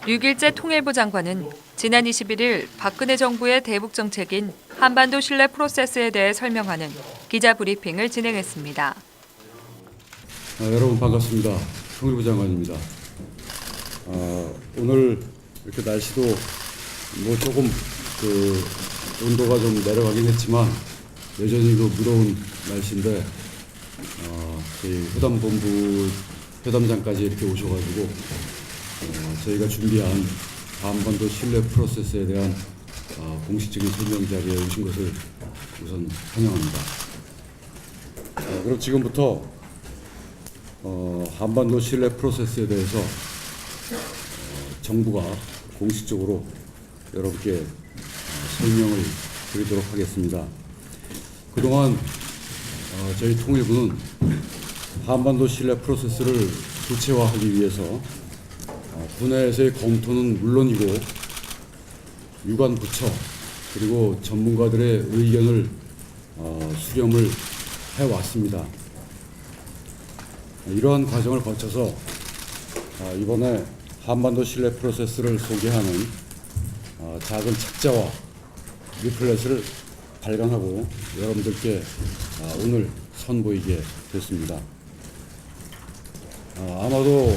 6일째 통일부 장관은 지난 21일 박근혜 정부의 대북 정책인 한반도 신뢰 프로세스에 대해 설명하는 기자 브리핑을 진행했습니다. 여러분 반갑습니다. 통일부 장관입니다. 오늘 이렇게 날씨도 조금 온도가 좀 내려가긴 했지만 여전히 무더운 날씨인데 저희 회담본부 회담장까지 이렇게 오셔가지고 저희가 준비한 한반도 신뢰 프로세스에 대한 공식적인 설명 자리에 오신 것을 우선 환영합니다. 그럼 지금부터 한반도 신뢰 프로세스에 대해서 정부가 공식적으로 여러분께 설명을 드리도록 하겠습니다. 그동안 저희 통일부는 한반도 신뢰 프로세스를 구체화하기 위해서 군내에서의 검토는 물론이고 유관 부처 그리고 전문가들의 의견을 수렴을 해왔습니다. 이러한 과정을 거쳐서 이번에 한반도 신뢰 프로세스를 소개하는 작은 책자와 리플렛을 발간하고 여러분들께 오늘 선보이게 됐습니다. 아마도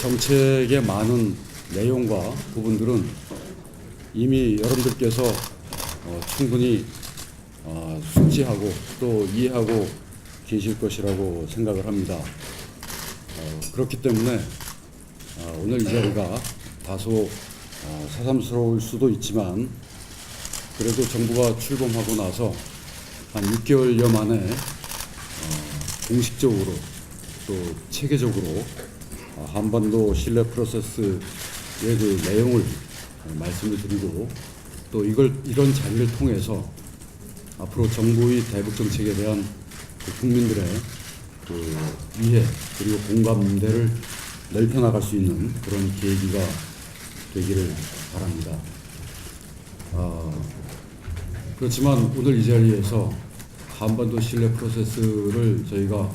정책의 많은 내용과 부분들은 이미 여러분들께서 충분히 숙지하고 또 이해하고 계실 것이라고 생각을 합니다. 그렇기 때문에 오늘 이 자리가 다소 새삼스러울 수도 있지만 그래도 정부가 출범하고 나서 한 6개월여 만에 공식적으로 또 체계적으로 한반도 신뢰 프로세스의 내용을 말씀을 드리고 또 이런 자리를 통해서 앞으로 정부의 대북 정책에 대한 국민들의 이해 그리고 공감대를 넓혀나갈 수 있는 그런 계기가 되기를 바랍니다. 그렇지만 오늘 이 자리에서 한반도 신뢰 프로세스를 저희가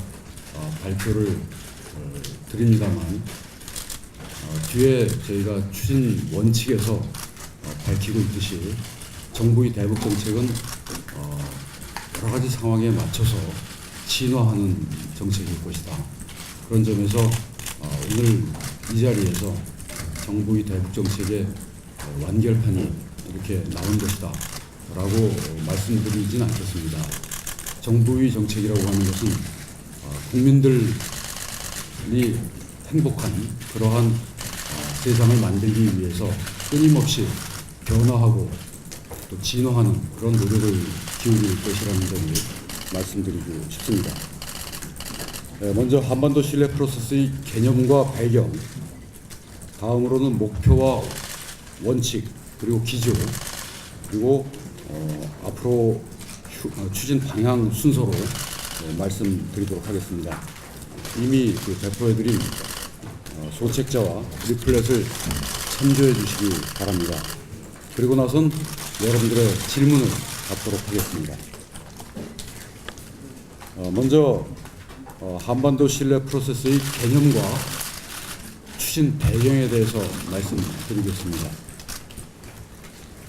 발표를 드립니다만 뒤에 저희가 추진 원칙에서 밝히고 있듯이 정부의 대북 정책은 여러 가지 상황에 맞춰서 진화하는 정책일 것이다. 그런 점에서 오늘 이 자리에서 정부의 대북 정책의 완결판이 이렇게 나온 것이다 라고 말씀드리진 않겠습니다. 정부의 정책이라고 하는 것은 국민들이 행복한 그러한 세상을 만들기 위해서 끊임없이 변화하고 또 진화하는 그런 노력을 기울일 것이라는 점을 말씀드리고 싶습니다. 먼저 한반도 신뢰 프로세스의 개념과 배경, 다음으로는 목표와 원칙, 그리고 기조, 그리고 앞으로 추진 방향 순서로 말씀드리도록 하겠습니다. 이미 배포해드린 소책자와 리플렛을 참조해 주시기 바랍니다. 그리고 나선 여러분들의 질문을 받도록 하겠습니다. 먼저 한반도 신뢰 프로세스의 개념과 추진 배경에 대해서 말씀드리겠습니다.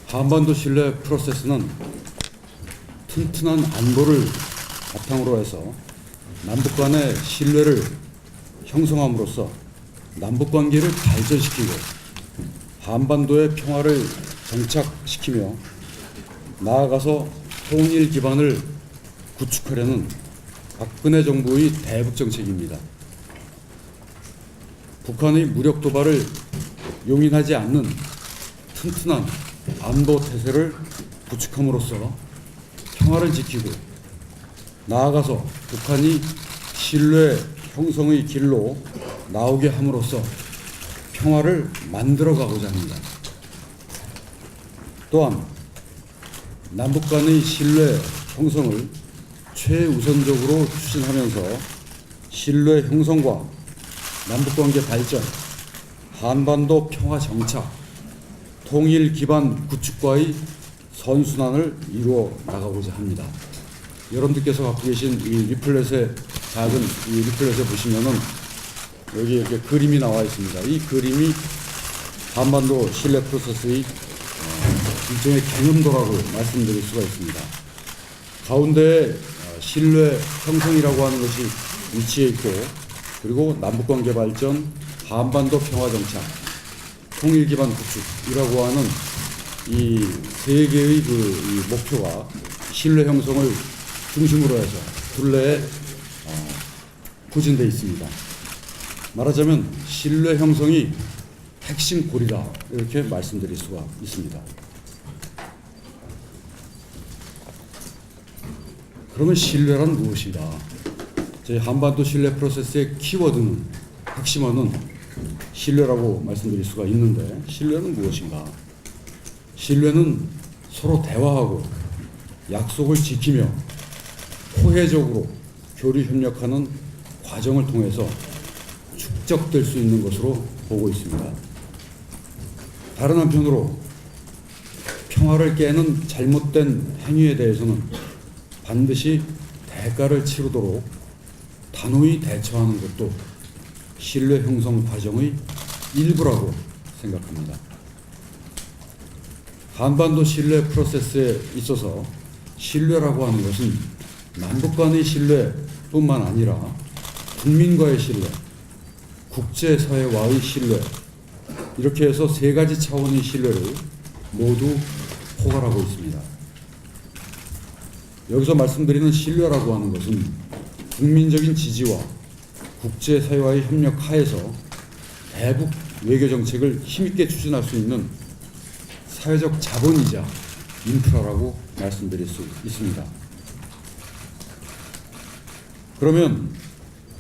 한반도 신뢰 프로세스는 튼튼한 안보를 바탕으로 해서 남북 간의 신뢰를 형성함으로써 남북 관계를 발전시키고 한반도의 평화를 정착시키며 나아가서 통일 기반을 구축하려는 박근혜 정부의 대북 정책입니다. 북한의 무력 도발을 용인하지 않는 튼튼한 안보 태세를 구축함으로써 평화를 지키고 나아가서 북한이 신뢰 형성의 길로 나오게 함으로써 평화를 만들어가고자 합니다. 또한 남북 간의 신뢰 형성을 최우선적으로 추진하면서 신뢰 형성과 남북관계 발전, 한반도 평화 정착, 통일 기반 구축과의 선순환을 이루어 나가고자 합니다. 여러분들께서 갖고 계신 이 리플렛에 작은 이 리플렛에 보시면은 여기 이렇게 그림이 나와 있습니다. 이 그림이 한반도 신뢰 프로세스의 일종의 개념도라고 말씀드릴 수가 있습니다. 가운데 신뢰 형성이라고 하는 것이 위치해 있고, 그리고 남북관계 발전, 한반도 평화 정착, 통일 기반 구축이라고 하는 이 세 개의 이 목표가 신뢰 형성을 중심으로 해서 둘레에 포진되어 있습니다. 말하자면 신뢰 형성이 핵심 고리다, 이렇게 말씀드릴 수가 있습니다. 그러면 신뢰란 무엇인가? 저희 한반도 신뢰 프로세스의 키워드는, 핵심어는 신뢰라고 말씀드릴 수가 있는데, 신뢰는 무엇인가? 신뢰는 서로 대화하고 약속을 지키며 호혜적으로 교류 협력하는 과정을 통해서 축적될 수 있는 것으로 보고 있습니다. 다른 한편으로 평화를 깨는 잘못된 행위에 대해서는 반드시 대가를 치르도록 단호히 대처하는 것도 신뢰 형성 과정의 일부라고 생각합니다. 한반도 신뢰 프로세스에 있어서 신뢰라고 하는 것은 남북 간의 신뢰뿐만 아니라 국민과의 신뢰, 국제사회와의 신뢰, 이렇게 해서 세 가지 차원의 신뢰를 모두 포괄하고 있습니다. 여기서 말씀드리는 신뢰라고 하는 것은 국민적인 지지와 국제사회와의 협력 하에서 대북 외교정책을 힘있게 추진할 수 있는 사회적 자본이자 인프라라고 말씀드릴 수 있습니다. 그러면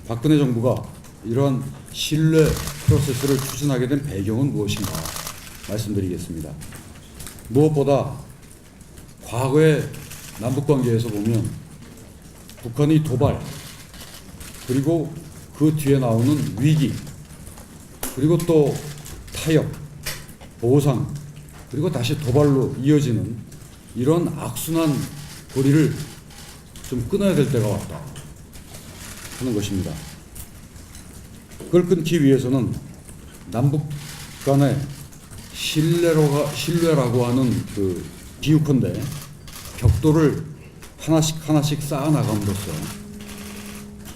박근혜 정부가 이러한 신뢰 프로세스를 추진하게 된 배경은 무엇인가 말씀드리겠습니다. 무엇보다 과거의 남북관계에서 보면 북한의 도발, 그리고 그 뒤에 나오는 위기, 그리고 또 타협, 보상, 그리고 다시 도발로 이어지는 이런 악순환 고리를 좀 끊어야 될 때가 왔다 하는 것입니다. 그걸 끊기 위해서는 남북 간의 신뢰라고 하는 그 비유컨대 벽돌을 하나씩 쌓아 나감으로써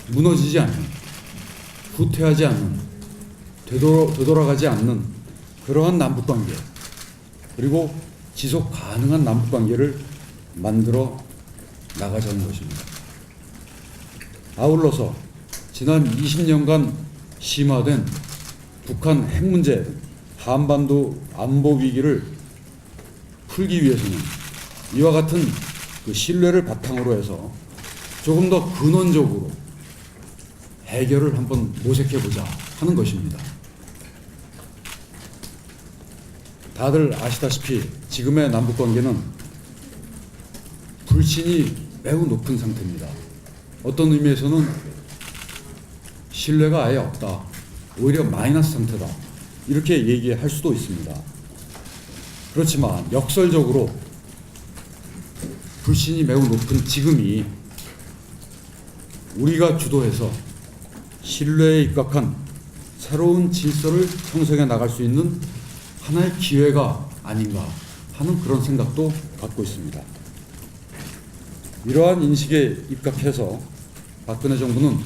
무너지지 않는, 후퇴하지 않는, 되돌아가지 않는 그러한 남북관계, 그리고 지속 가능한 남북관계를 만들어 나가자는 것입니다. 아울러서 지난 20년간 심화된 북한 핵 문제, 한반도 안보 위기를 풀기 위해서는 이와 같은 그 신뢰를 바탕으로 해서 조금 더 근원적으로 해결을 한번 모색해보자 하는 것입니다. 다들 아시다시피 지금의 남북관계는 불신이 매우 높은 상태입니다. 어떤 의미에서는 신뢰가 아예 없다, 오히려 마이너스 상태다, 이렇게 얘기할 수도 있습니다. 그렇지만 역설적으로 불신이 매우 높은 지금이 우리가 주도해서 신뢰에 입각한 새로운 질서를 형성해 나갈 수 있는 하나의 기회가 아닌가 하는 그런 생각도 갖고 있습니다. 이러한 인식에 입각해서 박근혜 정부는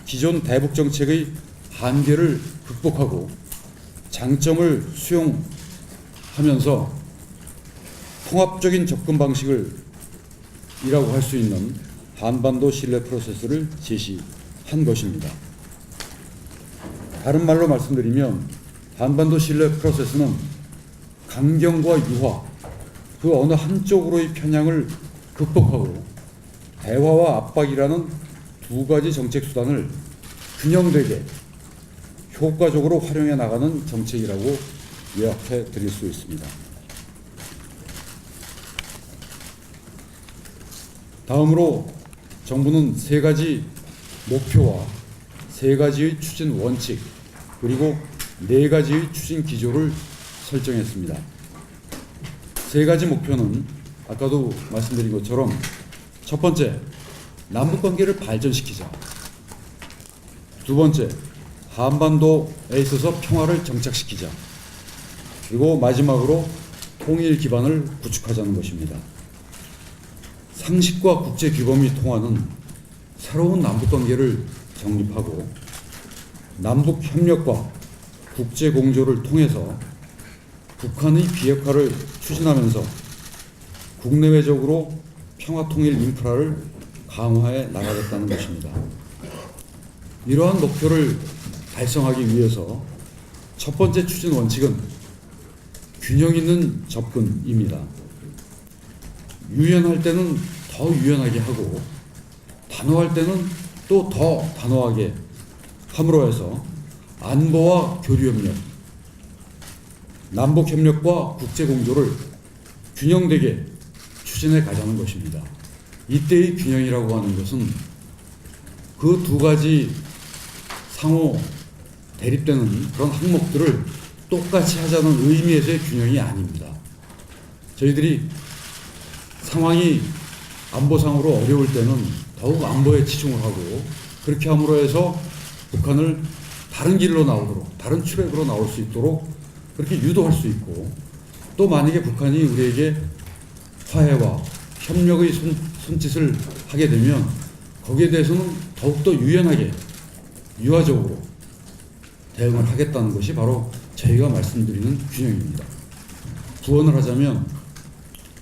기존 대북 정책의 한계를 극복하고 장점을 수용하면서 통합적인 접근 방식을 이라고 할 수 있는 한반도 신뢰 프로세스를 제시한 것입니다. 다른 말로 말씀드리면 한반도 신뢰 프로세스는 강경과 유화, 그 어느 한쪽으로의 편향을 극복하고 대화와 압박이라는 두 가지 정책 수단을 균형되게 효과적으로 활용해 나가는 정책이라고 요약해 드릴 수 있습니다. 다음으로 정부는 세 가지 목표와 세 가지의 추진 원칙, 그리고 네 가지의 추진 기조를 설정했습니다. 세 가지 목표는 아까도 말씀드린 것처럼 첫 번째, 남북관계를 발전시키자. 두 번째, 한반도에 있어서 평화를 정착시키자. 그리고 마지막으로 통일 기반을 구축하자는 것입니다. 상식과 국제 규범이 통하는 새로운 남북 관계를 정립하고 남북 협력과 국제 공조를 통해서 북한의 비핵화를 추진하면서 국내외적으로 평화 통일 인프라를 강화해 나가겠다는 것입니다. 이러한 목표를 달성하기 위해서 첫 번째 추진 원칙은 균형 있는 접근입니다. 유연할 때는 더 유연하게 하고 단호할 때는 또 더 단호하게 함으로 해서 안보와 교류협력, 남북협력과 국제공조를 균형되게 추진해 가자는 것입니다. 이때의 균형이라고 하는 것은 그 두 가지 상호 대립되는 그런 항목들을 똑같이 하자는 의미에서의 균형이 아닙니다. 저희들이 상황이 안보상으로 어려울 때는 더욱 안보에 치중을 하고 그렇게 함으로 해서 북한을 다른 길로 나오도록, 다른 출입으로 나올 수 있도록 그렇게 유도할 수 있고, 또 만약에 북한이 우리에게 화해와 협력의 손짓을 하게 되면 거기에 대해서는 더욱더 유연하게 유화적으로 대응을 하겠다는 것이 바로 저희가 말씀드리는 균형입니다. 구원을 하자면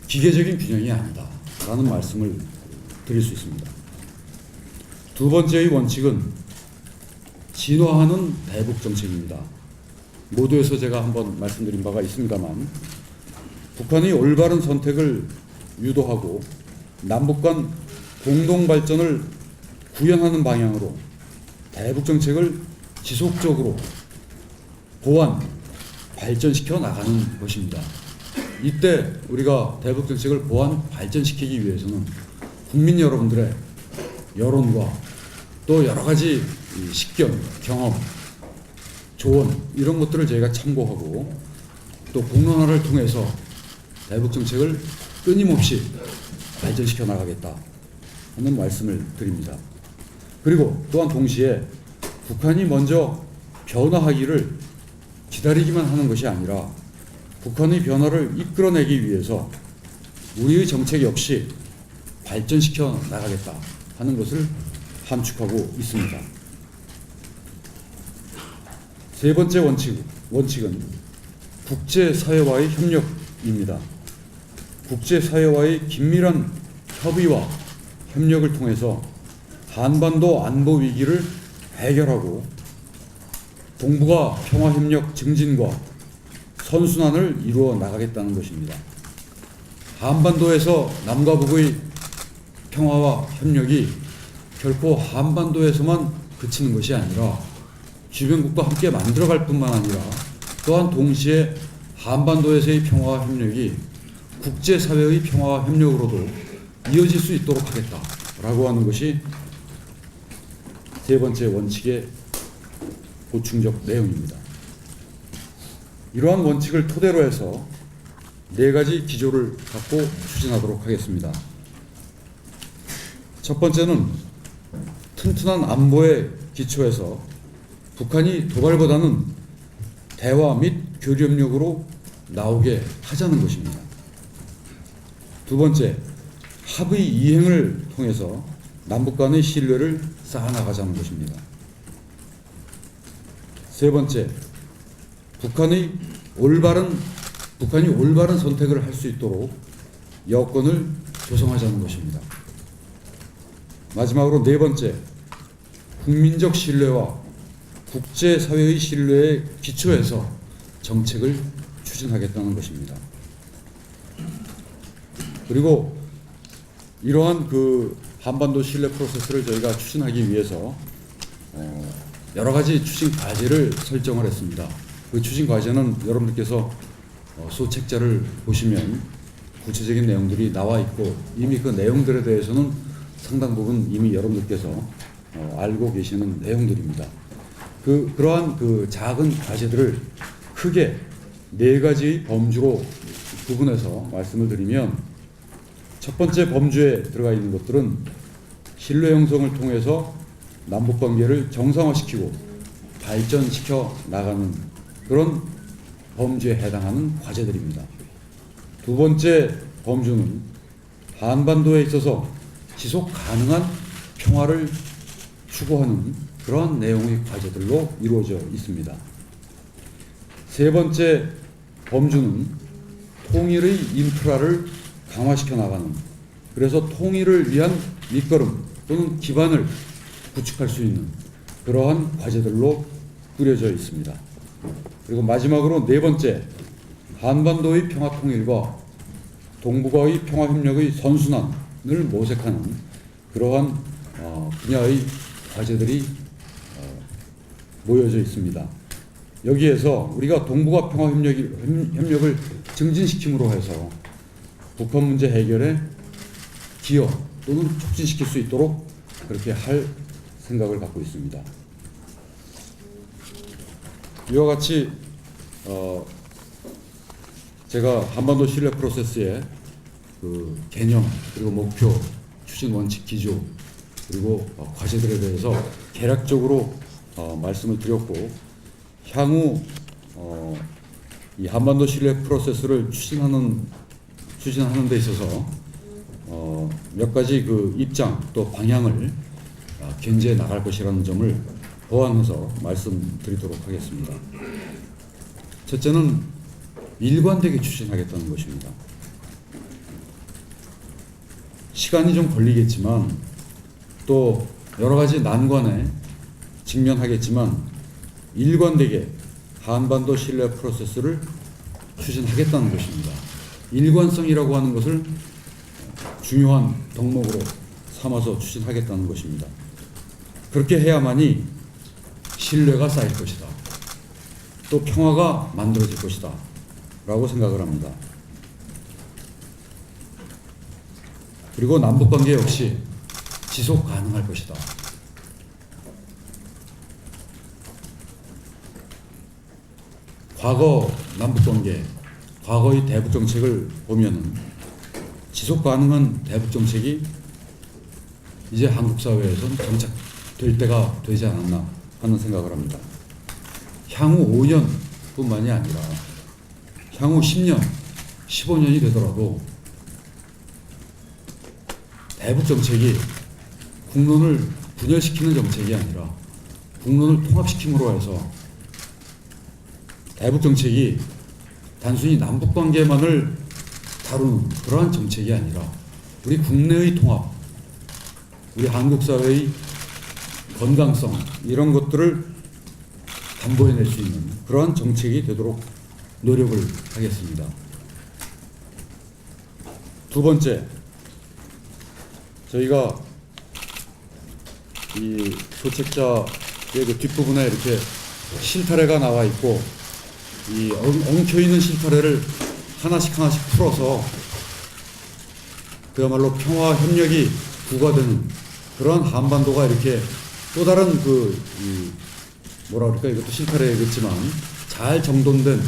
기계적인 균형이 아니다 라는 말씀을 드릴 수 있습니다. 두 번째의 원칙은 진화하는 대북 정책입니다. 모두에서 제가 한번 말씀드린 바가 있습니다만, 북한이 올바른 선택을 유도하고 남북 간 공동 발전을 구현하는 방향으로 대북 정책을 지속적으로 보완, 발전시켜 나가는 것입니다. 이때 우리가 대북 정책을 보완, 발전시키기 위해서는 국민 여러분들의 여론과 또 여러 가지 식견, 경험, 조언 이런 것들을 저희가 참고하고 또 공론화를 통해서 대북 정책을 끊임없이 발전시켜 나가겠다 하는 말씀을 드립니다. 그리고 또한 동시에 북한이 먼저 변화하기를 기다리기만 하는 것이 아니라 북한의 변화를 이끌어내기 위해서 우리의 정책 역시 발전시켜 나가겠다 하는 것을 함축하고 있습니다. 세 번째 원칙은 국제사회와의 협력입니다. 국제사회와의 긴밀한 협의와 협력을 통해서 한반도 안보 위기를 해결하고 동북아 평화협력 증진과 선순환을 이루어 나가겠다는 것입니다. 한반도에서 남과 북의 평화와 협력이 결코 한반도에서만 그치는 것이 아니라 주변국과 함께 만들어갈 뿐만 아니라 또한 동시에 한반도에서의 평화와 협력이 국제사회의 평화와 협력으로도 이어질 수 있도록 하겠다라고 하는 것이 세 번째 원칙의 보충적 내용입니다. 이러한 원칙을 토대로 해서 네 가지 기조를 갖고 추진하도록 하겠습니다. 첫 번째는 튼튼한 안보에 기초해서 북한이 도발보다는 대화 및 교류협력으로 나오게 하자는 것입니다. 두 번째, 합의 이행을 통해서 남북 간의 신뢰를 쌓아나가자는 것입니다. 세 번째, 북한이 올바른 선택을 할 수 있도록 여건을 조성하자는 것입니다. 마지막으로 네 번째, 국민적 신뢰와 국제사회의 신뢰에 기초해서 정책을 추진하겠다는 것입니다. 그리고 이러한 한반도 신뢰 프로세스를 저희가 추진하기 위해서 여러 가지 추진 과제를 설정을 했습니다. 그 추진 과제는 여러분들께서 소책자를 보시면 구체적인 내용들이 나와 있고 이미 그 내용들에 대해서는 상당 부분 이미 여러분들께서 알고 계시는 내용들입니다. 그러한 작은 과제들을 크게 네 가지 범주로 구분해서 말씀을 드리면, 첫 번째 범주에 들어가 있는 것들은 신뢰 형성을 통해서 남북 관계를 정상화시키고 발전시켜 나가는 그런 범주에 해당하는 과제들입니다. 두 번째 범주는 한반도에 있어서 지속 가능한 평화를 추구하는 그런 내용의 과제들로 이루어져 있습니다. 세 번째 범주는 통일의 인프라를 강화시켜 나가는, 그래서 통일을 위한 밑거름 또는 기반을 구축할 수 있는 그러한 과제들로 꾸려져 있습니다. 그리고 마지막으로 네 번째, 한반도의 평화 통일과 동북아의 평화 협력의 선순환을 모색하는 그러한 분야의 과제들이 모여져 있습니다. 여기에서 우리가 동북아 평화 협력을 증진시킴으로 해서 북한 문제 해결에 기여 또는 촉진시킬 수 있도록 그렇게 할 생각을 갖고 있습니다. 이와 같이 제가 한반도 신뢰 프로세스의 그 개념 그리고 목표, 추진 원칙 기조 그리고 과제들에 대해서 개략적으로 말씀을 드렸고, 향후 이 한반도 신뢰 프로세스를 추진하는 데 있어서 몇 가지 그 입장 또 방향을 견지해 나갈 것이라는 점을 보완해서 말씀드리도록 하겠습니다. 첫째는 일관되게 추진하겠다는 것입니다. 시간이 좀 걸리겠지만 또 여러 가지 난관에 직면하겠지만 일관되게 한반도 신뢰 프로세스를 추진하겠다는 것입니다. 일관성이라고 하는 것을 중요한 덕목으로 삼아서 추진하겠다는 것입니다. 그렇게 해야만이 신뢰가 쌓일 것이다. 또 평화가 만들어질 것이다. 라고 생각을 합니다. 그리고 남북관계 역시 지속 가능할 것이다. 과거 남북관계, 과거의 대북정책을 보면은 지속 가능한 대북정책이 이제 한국 사회에서는 정착될 때가 되지 않았나 하는 생각을 합니다. 향후 5년뿐만이 아니라 향후 10년, 15년이 되더라도 대북정책이 국론을 분열시키는 정책이 아니라 국론을 통합시킴으로 해서 대북정책이 단순히 남북관계만을 다루는 그러한 정책이 아니라 우리 국내의 통합, 우리 한국 사회의 건강성 이런 것들을 담보해낼 수 있는 그러한 정책이 되도록 노력을 하겠습니다. 두 번째, 저희가 이 소책자의 그 뒷부분에 이렇게 실타래가 나와 있고 이 엉켜있는 실타래를 하나씩 풀어서 그야말로 평화 협력이 부과되는 그러한 한반도가 이렇게 또 다른 뭐라 그럴까, 이것도 실타래겠지만 잘 정돈된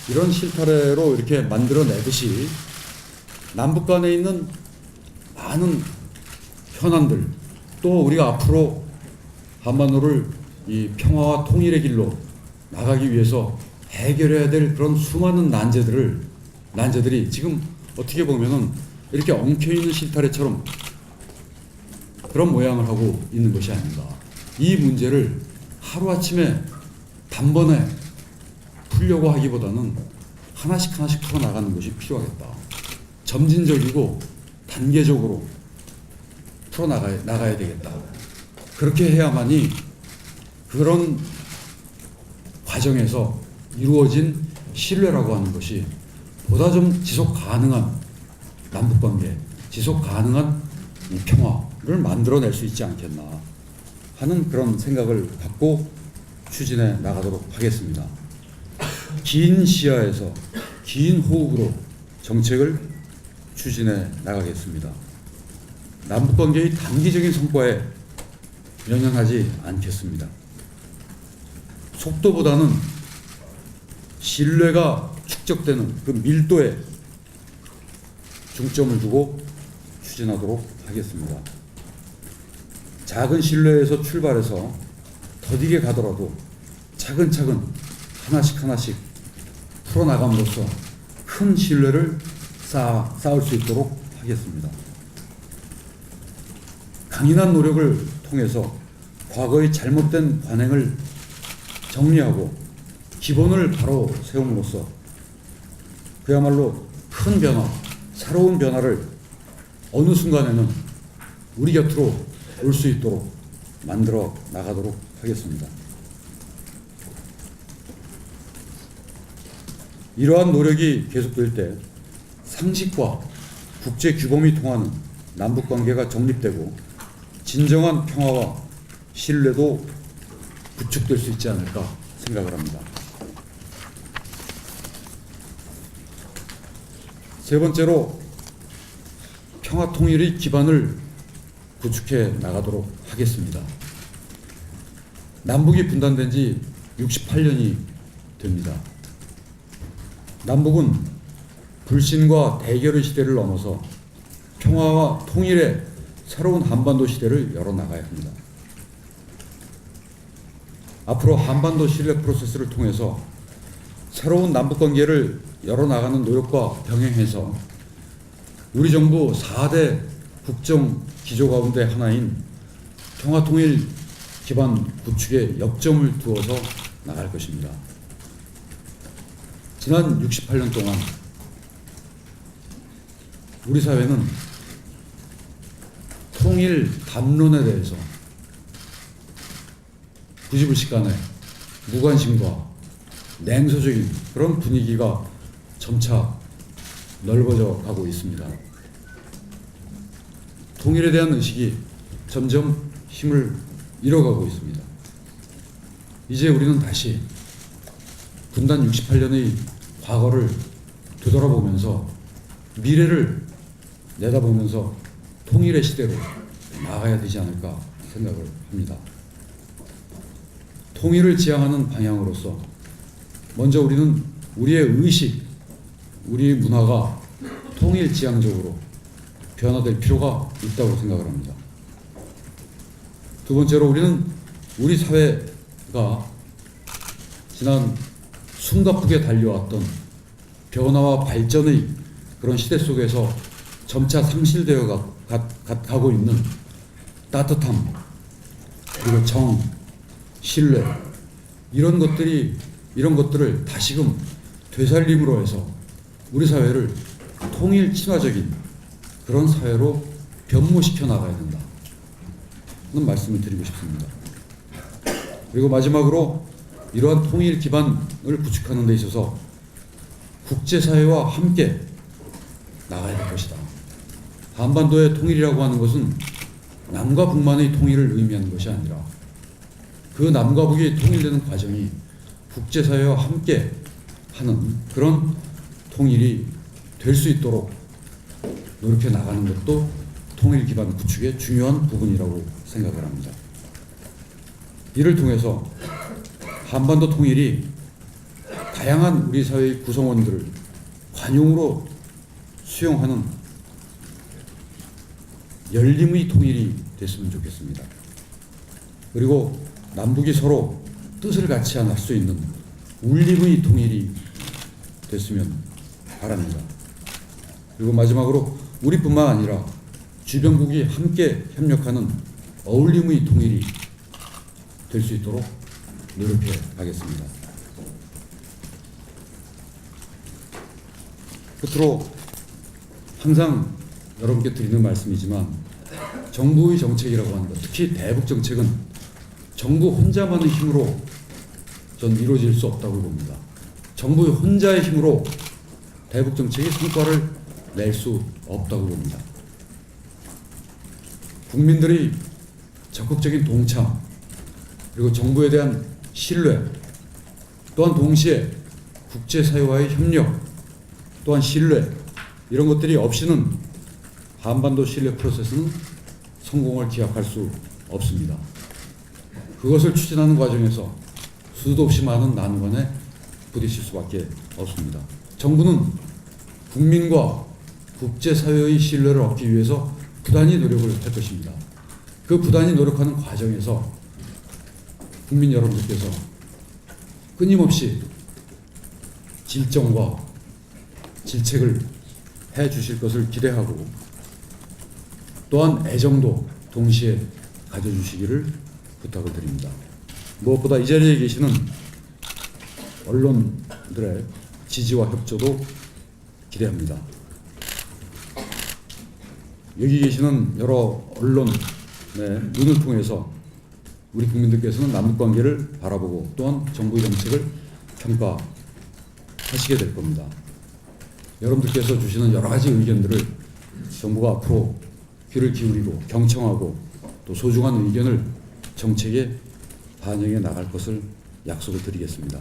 이런 실타래로 이렇게 만들어내듯이 남북 간에 있는 많은 현안들, 또 우리가 앞으로 한반도를 이 평화와 통일의 길로 나가기 위해서 해결해야 될 그런 수많은 난제들이 지금 어떻게 보면은 이렇게 엉켜있는 실타래처럼 그런 모양을 하고 있는 것이 아닌가. 이 문제를 하루아침에 단번에 풀려고 하기보다는 하나씩 풀어나가는 것이 필요하겠다. 점진적이고 단계적으로 풀어나가야 되겠다. 그렇게 해야만이 그런 과정에서 이루어진 신뢰라고 하는 것이 보다 좀 지속 가능한 남북관계, 지속 가능한 평화를 만들어낼 수 있지 않겠나 하는 그런 생각을 갖고 추진해 나가도록 하겠습니다. 긴 시야에서 긴 호흡으로 정책을 추진해 나가겠습니다. 남북관계의 단기적인 성과에 연연하지 않겠습니다. 속도보다는 신뢰가 축적되는 그 밀도에 중점을 두고 추진하도록 하겠습니다. 작은 신뢰에서 출발해서 더디게 가더라도 차근차근 하나씩 풀어나감으로써 큰 신뢰를 쌓을 수 있도록 하겠습니다. 강인한 노력을 통해서 과거의 잘못된 관행을 정리하고 기본을 바로 세움으로써 그야말로 큰 변화, 새로운 변화를 어느 순간에는 우리 곁으로 올 수 있도록 만들어 나가도록 하겠습니다. 이러한 노력이 계속될 때 상식과 국제 규범이 통하는 남북 관계가 정립되고 진정한 평화와 신뢰도 구축될 수 있지 않을까 생각을 합니다. 세 번째로 평화 통일의 기반을 구축해 나가도록 하겠습니다. 남북이 분단된 지 68년이 됩니다. 남북은 불신과 대결의 시대를 넘어서 평화와 통일의 새로운 한반도 시대를 열어나가야 합니다. 앞으로 한반도 신뢰 프로세스를 통해서 새로운 남북관계를 열어나가는 노력과 병행해서 우리 정부 4대 국정 기조 가운데 하나인 평화통일 기반 구축에 역점을 두어서 나갈 것입니다. 지난 68년 동안 우리 사회는 통일 담론에 대해서 부지불식간에 무관심과 냉소적인 그런 분위기가 점차 넓어져 가고 있습니다. 통일에 대한 의식이 점점 힘을 잃어가고 있습니다. 이제 우리는 다시 분단 68년의 과거를 되돌아보면서 미래를 내다보면서 통일의 시대로 나아가야 되지 않을까 생각을 합니다. 통일을 지향하는 방향으로서 먼저 우리는 우리의 의식, 우리의 문화가 통일 지향적으로 변화될 필요가 있다고 생각을 합니다. 두 번째로 우리는 우리 사회가 지난 숨가쁘게 달려왔던 변화와 발전의 그런 시대 속에서 점차 상실되어 가고 있는 따뜻함, 그리고 정, 신뢰 이런 것들을 다시금 되살림으로 해서 우리 사회를 통일 친화적인 그런 사회로 변모시켜 나가야 된다. 는 말씀을 드리고 싶습니다. 그리고 마지막으로 이러한 통일 기반을 구축하는 데 있어서 국제사회와 함께 나가야 될 것이다. 한반도의 통일이라고 하는 것은 남과 북만의 통일을 의미하는 것이 아니라 그 남과 북이 통일되는 과정이 국제사회와 함께 하는 그런 통일이 될 수 있도록 노력해 나가는 것도 통일 기반 구축의 중요한 부분이라고 생각을 합니다. 이를 통해서 한반도 통일이 다양한 우리 사회의 구성원들을 관용으로 수용하는 열림의 통일이 됐으면 좋겠습니다. 그리고 남북이 서로 뜻을 같이 할 수 있는 울림의 통일이 됐으면 바랍니다. 그리고 마지막으로 우리뿐만 아니라 주변국이 함께 협력하는 어울림의 통일이 될 수 있도록 노력해 가겠습니다. 끝으로 항상 여러분께 드리는 말씀이지만 정부의 정책이라고 하는 것, 특히 대북 정책은 정부 혼자만의 힘으로 전 이루어질 수 없다고 봅니다. 정부 혼자의 힘으로 대북 정책이 성과를 낼 수 없다고 봅니다. 국민들의 적극적인 동참, 그리고 정부에 대한 신뢰, 또한 동시에 국제사회와의 협력, 또한 신뢰, 이런 것들이 없이는 한반도 신뢰 프로세스는 성공을 기약할 수 없습니다. 그것을 추진하는 과정에서 수도 없이 많은 난관에 부딪힐 수밖에 없습니다. 정부는 국민과 국제사회의 신뢰를 얻기 위해서 부단히 노력을 할 것입니다. 그 부단히 노력하는 과정에서 국민 여러분들께서 끊임없이 질정과 질책을 해 주실 것을 기대하고 또한 애정도 동시에 가져주시기를 부탁을 드립니다. 무엇보다 이 자리에 계시는 언론들의 지지와 협조도 기대합니다. 여기 계시는 여러 언론의 눈을 통해서 우리 국민들께서는 남북관계를 바라보고 또한 정부의 정책을 평가하시게 될 겁니다. 여러분들께서 주시는 여러 가지 의견들을 정부가 앞으로 귀를 기울이고 경청하고 또 소중한 의견을 정책에 반영해 나갈 것을 약속을 드리겠습니다.